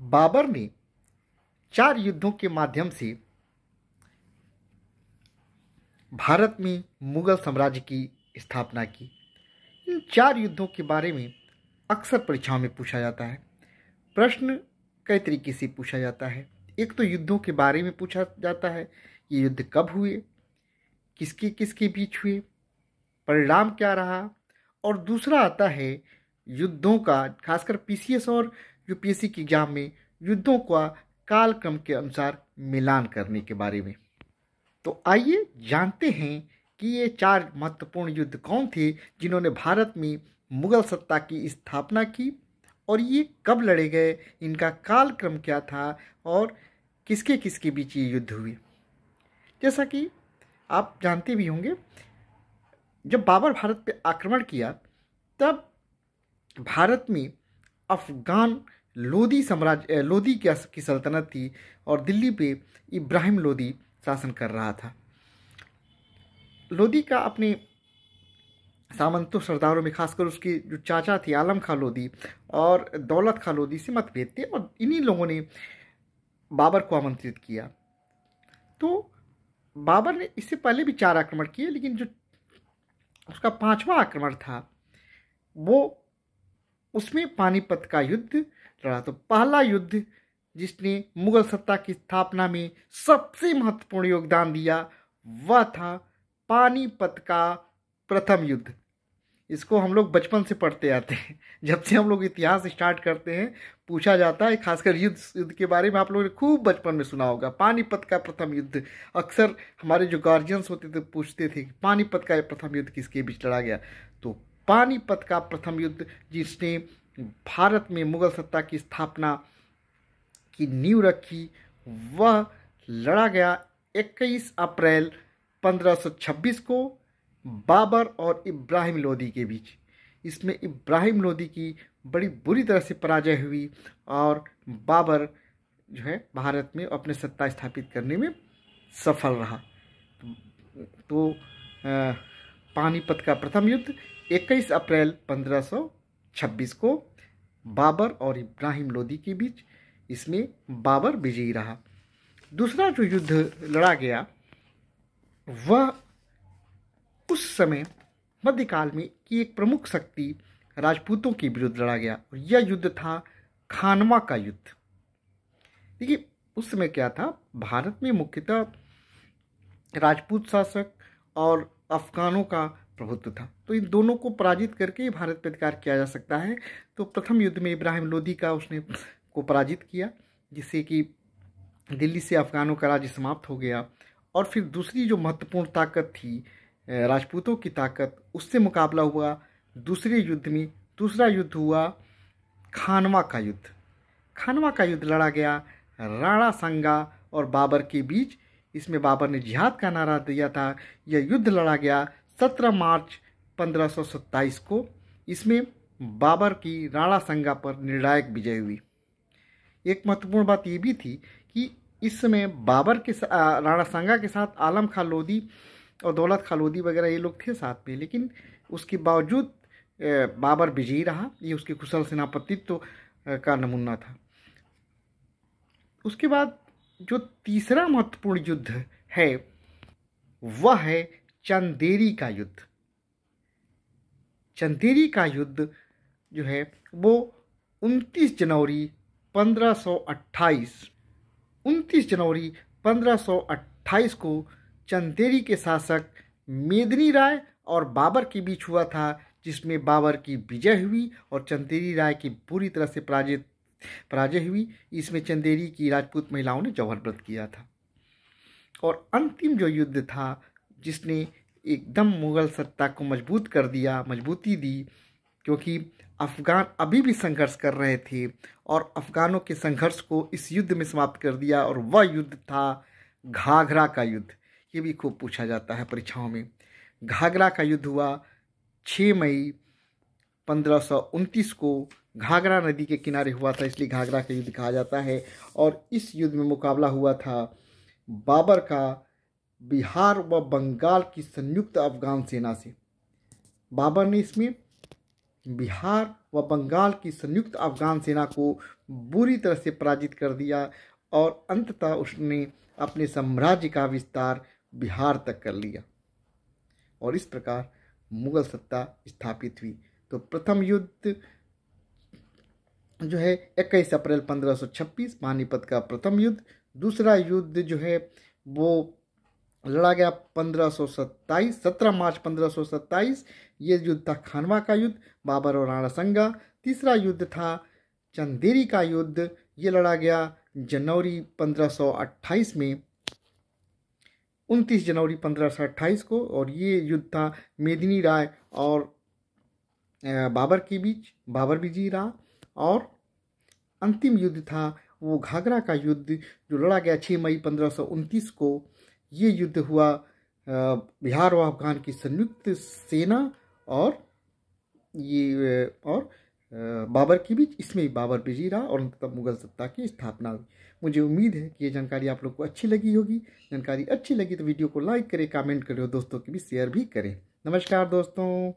बाबर ने 4 युद्धों के माध्यम से भारत में मुगल साम्राज्य की स्थापना की। इन 4 युद्धों के बारे में अक्सर परीक्षाओं में पूछा जाता है। प्रश्न कई तरीके से पूछा जाता है। एक तो युद्धों के बारे में पूछा जाता है, ये युद्ध कब हुए, किसके किसके बीच हुए, परिणाम क्या रहा। और दूसरा आता है युद्धों का, खासकर पीसीएस और यूपीएससी के एग्जाम में युद्धों का कालक्रम के अनुसार मिलान करने के बारे में। तो आइए जानते हैं कि ये 4 महत्वपूर्ण युद्ध कौन थे जिन्होंने भारत में मुगल सत्ता की स्थापना की और ये कब लड़े गए, इनका कालक्रम क्या था और किसके किसके बीच ये युद्ध हुए। जैसा कि आप जानते भी होंगे, जब बाबर भारत पे आक्रमण किया तब भारत में अफगान लोदी साम्राज्य लोदी की सल्तनत थी और दिल्ली पे इब्राहिम लोदी शासन कर रहा था। लोदी का अपने सामंतों सरदारों में, खासकर उसके जो चाचा थे आलम खां लोदी और दौलत खां लोदी से मतभेद थे और इन्हीं लोगों ने बाबर को आमंत्रित किया। तो बाबर ने इससे पहले भी 4 आक्रमण किए, लेकिन जो उसका 5वां आक्रमण था वो उसमें पानीपत का युद्ध लड़ा। तो पहला युद्ध जिसने मुगल सत्ता की स्थापना में सबसे महत्वपूर्ण योगदान दिया वह था पानीपत का प्रथम युद्ध। इसको हम लोग बचपन से पढ़ते आते हैं। जब से हम लोग इतिहास स्टार्ट करते हैं पूछा जाता है, खासकर युद्ध के बारे में आप लोगों ने खूब बचपन में सुना होगा। पानीपत का प्रथम युद्ध, अक्सर हमारे जो गार्जियंस होते थे पूछते थे पानीपत का प्रथम युद्ध किसके बीच लड़ा गया। तो पानीपत का प्रथम युद्ध जिसने भारत में मुगल सत्ता की स्थापना की नींव रखी, वह लड़ा गया 21 अप्रैल 1526 को बाबर और इब्राहिम लोदी के बीच। इसमें इब्राहिम लोदी की बड़ी बुरी तरह से पराजय हुई और बाबर जो है भारत में अपने सत्ता स्थापित करने में सफल रहा। तो पानीपत का प्रथम युद्ध 21 अप्रैल 1526 को बाबर और इब्राहिम लोदी के बीच, इसमें बाबर विजयी रहा। दूसरा जो युद्ध लड़ा गया वह उस समय मध्यकाल में की एक प्रमुख शक्ति राजपूतों के विरुद्ध लड़ा गया और यह युद्ध था खानवा का युद्ध। देखिए उस समय क्या था, भारत में मुख्यतः राजपूत शासक और अफगानों का प्रभुत्व था। तो इन दोनों को पराजित करके भारत पर अधिकार किया जा सकता है। तो प्रथम युद्ध में इब्राहिम लोदी का उसने को पराजित किया, जिससे कि दिल्ली से अफगानों का राज्य समाप्त हो गया। और फिर दूसरी जो महत्वपूर्ण ताकत थी राजपूतों की ताकत, उससे मुकाबला हुआ दूसरे युद्ध में। दूसरा युद्ध हुआ खानवा का युद्ध। खानवा का युद्ध लड़ा गया राणा संगा और बाबर के बीच। इसमें बाबर ने जिहाद का नारा दिया था। यह युद्ध लड़ा गया 17 मार्च 1527 को। इसमें बाबर की राणा संगा पर निर्णायक विजय हुई। एक महत्वपूर्ण बात यह भी थी कि इस समय बाबर के राणा संगा के साथ आलम खां लोदी और दौलत खां लोदी वगैरह ये लोग थे साथ में, लेकिन उसके बावजूद बाबर विजयी रहा। ये उसके कुशल सेनापतित्व का नमूना था। उसके बाद जो तीसरा महत्वपूर्ण युद्ध है वह है चंदेरी का युद्ध। चंदेरी का युद्ध जो है वो 29 जनवरी 1528 को चंदेरी के शासक मेदिनी राय और बाबर के बीच हुआ था, जिसमें बाबर की विजय हुई और चंदेरी राय की पूरी तरह से पराजय हुई। इसमें चंदेरी की राजपूत महिलाओं ने जौहर व्रत किया था। और अंतिम जो युद्ध था जिसने एकदम मुगल सत्ता को मजबूती दी, क्योंकि अफगान अभी भी संघर्ष कर रहे थे और अफगानों के संघर्ष को इस युद्ध में समाप्त कर दिया, और वह युद्ध था घाघरा का युद्ध। ये भी खूब पूछा जाता है परीक्षाओं में। घाघरा का युद्ध हुआ 6 मई 1529 को। घाघरा नदी के किनारे हुआ था, इसलिए घाघरा का युद्ध कहा जाता है। और इस युद्ध में मुकाबला हुआ था बाबर का बिहार व बंगाल की संयुक्त अफगान सेना से। बाबर ने इसमें बिहार व बंगाल की संयुक्त अफगान सेना को बुरी तरह से पराजित कर दिया और अंततः उसने अपने साम्राज्य का विस्तार बिहार तक कर लिया और इस प्रकार मुगल सत्ता स्थापित हुई। तो प्रथम युद्ध जो है 21 अप्रैल 1526 पानीपत का प्रथम युद्ध। दूसरा युद्ध जो है वो लड़ा गया 17 मार्च 1527। ये युद्ध था खानवा का युद्ध, बाबर और राणा संगा। तीसरा युद्ध था चंदेरी का युद्ध, ये लड़ा गया जनवरी 1528 में, 29 जनवरी 1528 को, और ये युद्ध था मेदिनी राय और बाबर के बीच, बाबर विजयी रहा। और अंतिम युद्ध था वो घाघरा का युद्ध जो लड़ा गया 6 मई 1529 को। ये युद्ध हुआ बिहार और अफगान की संयुक्त सेना और बाबर के बीच। इसमें बाबर विजयी रहा और अंततः मुगल सत्ता की स्थापना हुई। मुझे उम्मीद है कि ये जानकारी आप लोग को अच्छी लगी होगी। जानकारी अच्छी लगी तो वीडियो को लाइक करें, कमेंट करें और दोस्तों के भी शेयर भी करें। नमस्कार दोस्तों।